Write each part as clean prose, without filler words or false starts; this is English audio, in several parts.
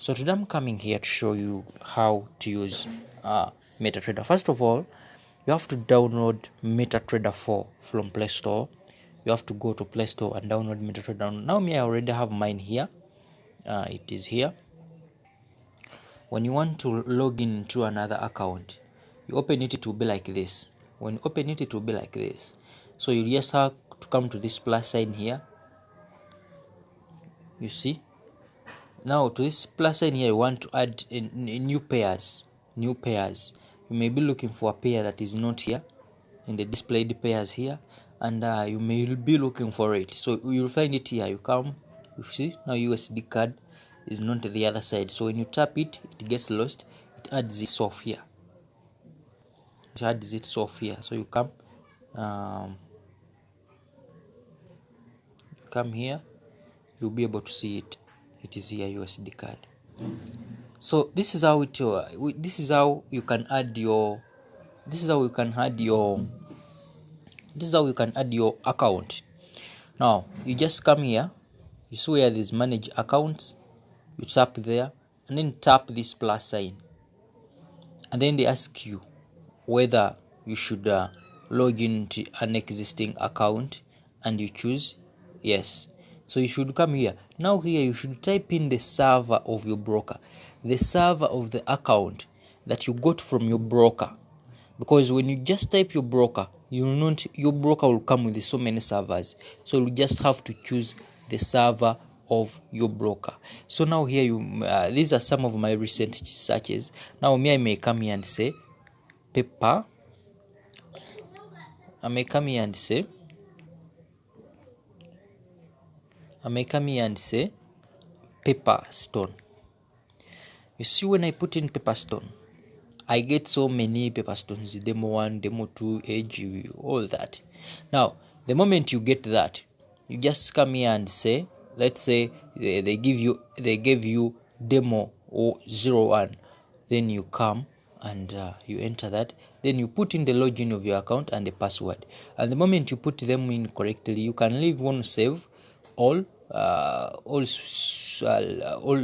So today I'm coming here to show you how to use MetaTrader. First of all, you have to download MetaTrader4 from Play Store. You have to go to Play Store and download MetaTrader. Now I already have mine here. It is here. When you want to log into another account, you open it, it will be like this. When you open it, it will be like this. So you just have to come to this plus sign here. You see? Now to this plus sign here, you want to add in new pairs. You may be looking for a pair that is not here in the displayed pairs here, and you may be looking for it. So you'll find it here. You come, you see now USD card is not the other side. So when you tap it, it gets lost. It adds it off here. It adds it off here. So you come here, you'll be able to see it. It is here, USD card. So this is how it this is how you can add your account. Now you just come here, you see where there's manage accounts, you tap there and then tap this plus sign, and then they ask you whether you should log into an existing account, and you choose yes. So you should come here. Now here you should type in the server of your broker, the server of the account that you got from your broker, because when you just type your broker, your broker will come with so many servers. So you just have to choose the server of your broker. So now here these are some of my recent searches. Now I may come here and say paper. I may come here and say paper stone. You see, when I put in paper stone, I get so many paper stones, demo 1, demo 2, age, all that. Now the moment you get that, you just come here and say, let's say they gave you demo 01. Then you come and you enter that, then you put in the login of your account and the password, and the moment you put them in correctly, you can leave one save all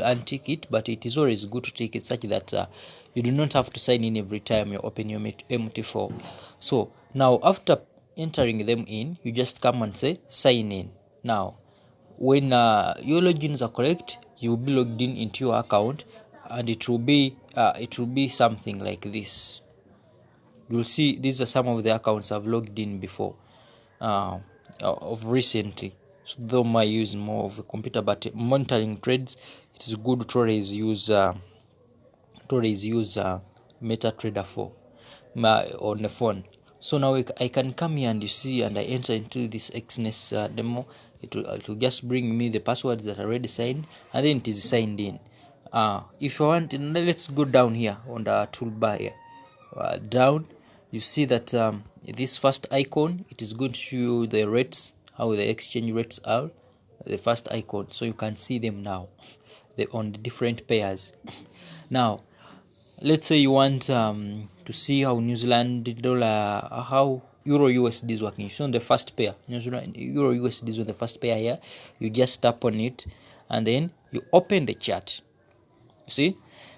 untick it, but it is always good to take it such that you do not have to sign in every time you open your MT4. So now after entering them in, you just come and say sign in. Now when your logins are correct, you will be logged in into your account, and it will be something like this. You'll see these are some of the accounts I've logged in before of recently. So though I use more of a computer, but monitoring trades, it is good to always use MetaTrader4 on the phone. So now I can come here and you see, and I enter into this XNES demo. It will just bring me the passwords that are already signed, and then it is signed in. If you want, let's go down here on the toolbar here. Down, you see that this first icon, it is going to show you the rates, how the exchange rates are, the first icon, so you can see them now on the different pairs. Now let's say you want to see how New Zealand dollar, how Euro USD is working. So on the first pair, New Zealand Euro USD is on the first pair here. You just tap on it and then you open the chart. You see,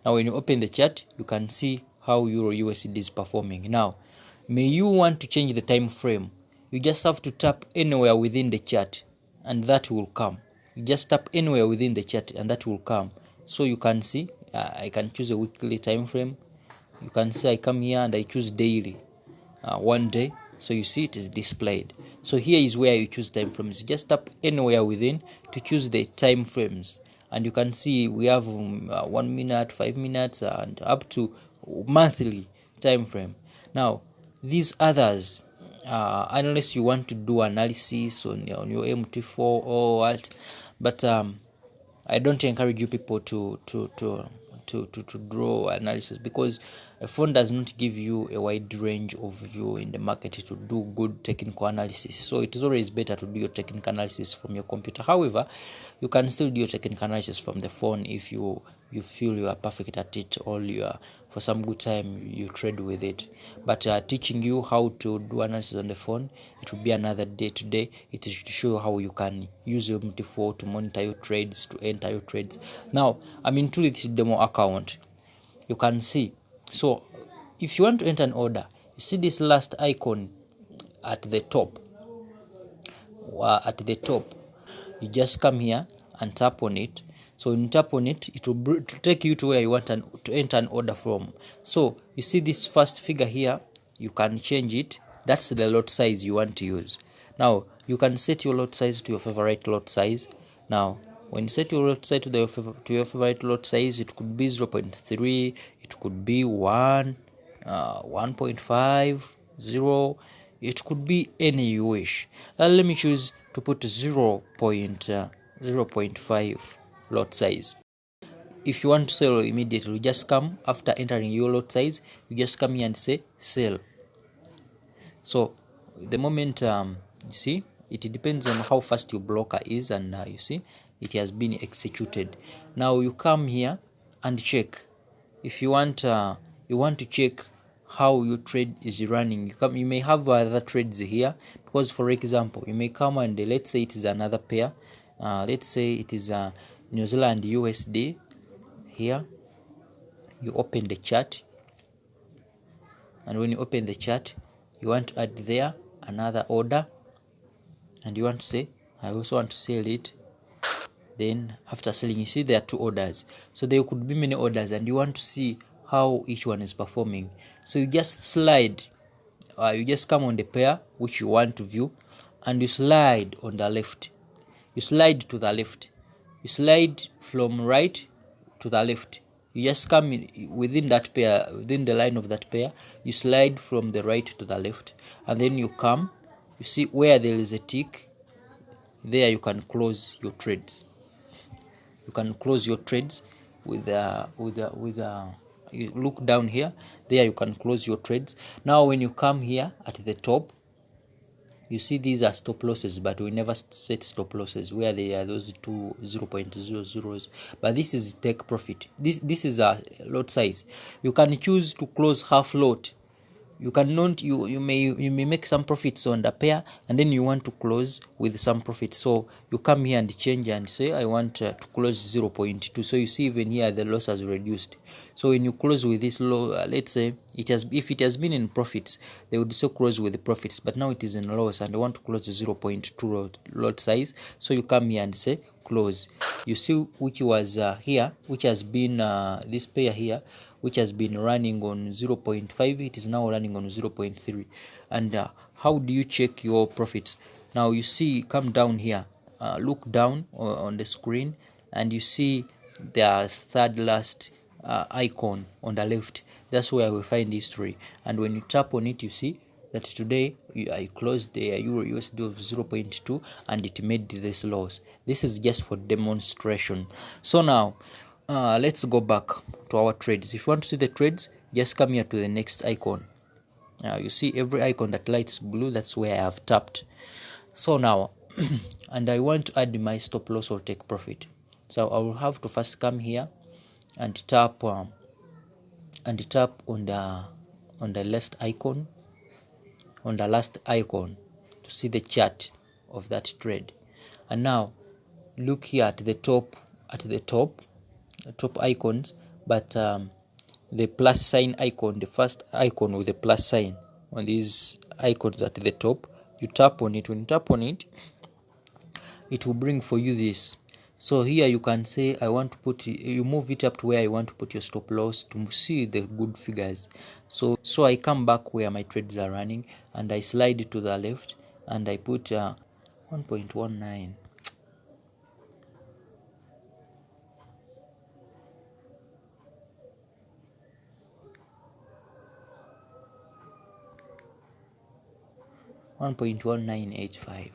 now when you open the chart, you can see how Euro USD is performing. Now may you want to change the time frame, you just have to tap anywhere within the chart and that will come. You just tap anywhere within the chart and that will come. So you can see I can choose a weekly time frame. You can see I come here and I choose daily, 1 day. So you see it is displayed. So here is where you choose time frames. You just tap anywhere within to choose the time frames, and you can see we have 1 minute, 5 minutes, and up to monthly time frame. Now these others, unless you want to do analysis on your MT4 or what, but I don't encourage you people to draw analysis, because A phone does not give you a wide range of view in the market to do good technical analysis, so it is always better to do your technical analysis from your computer. However, you can still do your technical analysis from the phone if you feel you are perfect at it, or you are, for some good time you trade with it. But teaching you how to do analysis on the phone, it will be another day. Today it is to show how you can use your MT4 to monitor your trades, to enter your trades. Now I'm into this demo account. You can see, so if you want to enter an order, you see this last icon at the top. You just come here and tap on it. So when you tap on it, it will take you to where you want to enter an order from. So you see this first figure here, you can change it. That's the lot size you want to use. Now you can set your lot size to your favorite lot size. Now when you set your lot size to your favorite lot size, it could be 0.3, it could be 1, 1.5, 0, it could be any you wish. Let me choose to put 0.5 lot size. If you want to sell immediately, you just come after entering your lot size, you just come here and say sell. So the moment you see, it depends on how fast your blocker is, and you see it has been executed. Now you come here and check. If you want to check how your trade is running, you may have other trades here, because for example you may come and let's say it is another pair, let's say it is New Zealand USD. Here you open the chart, and when you open the chart, you want to add there another order, and you want to say I also want to sell it. Then after selling, you see there are two orders, so there could be many orders, and you want to see how each one is performing. So you just slide, you just come on the pair which you want to view, and you slide on the left. You slide to the left. You slide from right to the left. You just come in within that pair, within the line of that pair. You slide from the right to the left, and then you come. You see where there is a tick. There you can close your trades. You can close your trades with you look down here. There you can close your trades. Now when you come here at the top, you see these are stop losses, but we never set stop losses where they are those two 0.00s. But this is take profit. This is a lot size. You can choose to close half lot. You cannot, you may make some profits on the pair, and then you want to close with some profit. So you come here and change and say I want to close 0.2. So you see even here the loss has reduced. So when you close with this low, let's say if it has been in profits, they would still close with the profits, but now it is in loss and I want to close 0.2 lot size. So you come here and say close. You see which was here, which has been this pair here, which has been running on 0.5, it is now running on 0.3. And how do you check your profits? Now you see, come down here, look down on the screen, and you see the third last icon on the left. That's where we find history, and when you tap on it, you see that today I closed the Euro USD of 0.2 and it made this loss. This is just for demonstration. So now let's go back to our trades. If you want to see the trades, just come here to the next icon. You see every icon that lights blue, that's where I have tapped. So now and I want to add my stop loss or take profit. So I will have to first come here and tap on the last icon, to see the chart of that trade. And now look here at the top icons, but the plus sign icon, the first icon with the plus sign on these icons at the top, you tap on it. When you tap on it, it will bring for you this. So here you can say I want to put, you move it up to where I want to put your stop loss to see the good figures. So I come back where my trades are running, and I slide it to the left, and I put 1.19. $1.1985.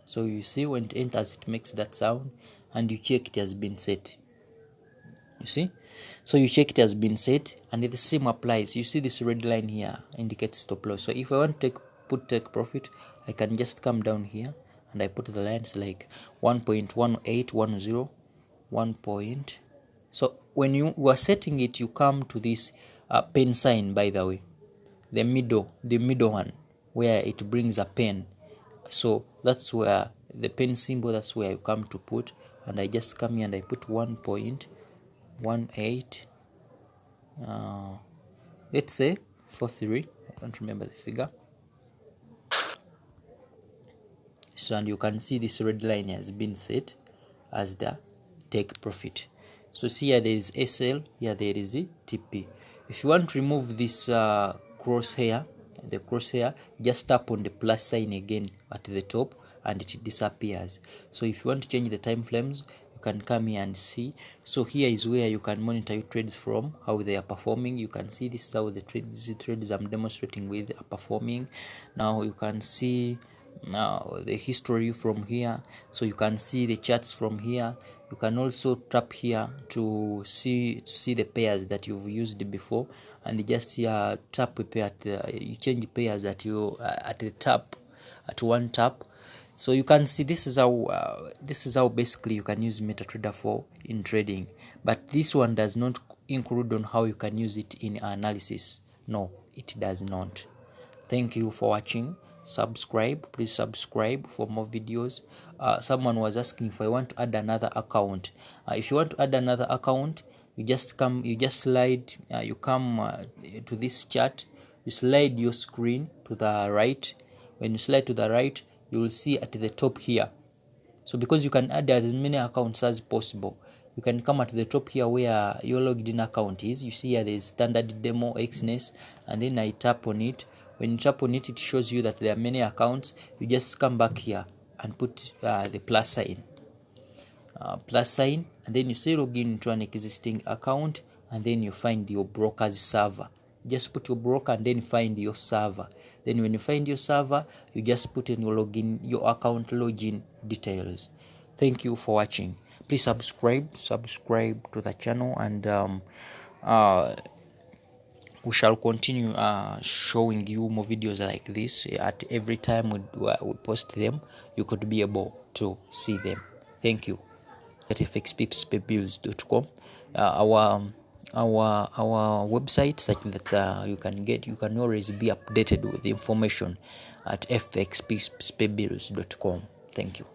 So you see when it enters, it makes that sound, and you check it has been set. You see, so you check it has been set, and the same applies. You see this red line here indicates stop loss. So if I want to take profit, I can just come down here and I put the lines like 1.1810, 1 point. So when you are setting it, you come to this pen sign, by the way, the middle one where it brings a pen. So that's where the pen symbol, that's where you come to put, and I just come here and I put 1.18 let's say 43. I don't remember the figure. So, and you can see this red line has been set as the take profit. So see, here there is SL, here there is the TP. If you want to remove this crosshair, just tap on the plus sign again at the top and it disappears. So if you want to change the time frames, you can come here and see. So here is where you can monitor your trades from, how they are performing. You can see this is how the trades I'm demonstrating with are performing. Now you can see now the history from here, so you can see the charts from here. You can also tap here to see the pairs that you've used before, and just here tap a pair you change pairs at you at the tap, at one tap. So you can see this is how basically you can use MetaTrader4 in trading, but this one does not include on how you can use it in analysis. No, it does not. Thank you for watching. Subscribe, please subscribe for more videos. Someone was asking if I want to add another account. If you want to add another account, you just slide, you come to this chart, you slide your screen to the right. When you slide to the right, you will see at the top here. So because you can add as many accounts as possible, you can come at the top here where your logged in account is. You see here there is standard demo xness, and then I tap on it. When you tap on it, it shows you that there are many accounts. You just come back here and put the plus sign, and then you say log in into an existing account, and then you find your broker's server. Just put your broker and then find your server. Then when you find your server, you just put in your account login details. Thank you for watching. Please subscribe to the channel, and we shall continue showing you more videos like this. At every time we post them, you could be able to see them. Thank you. At fxpipspaybils.com, our website, such that you can always be updated with information at fxpipspaybils.com. Thank you.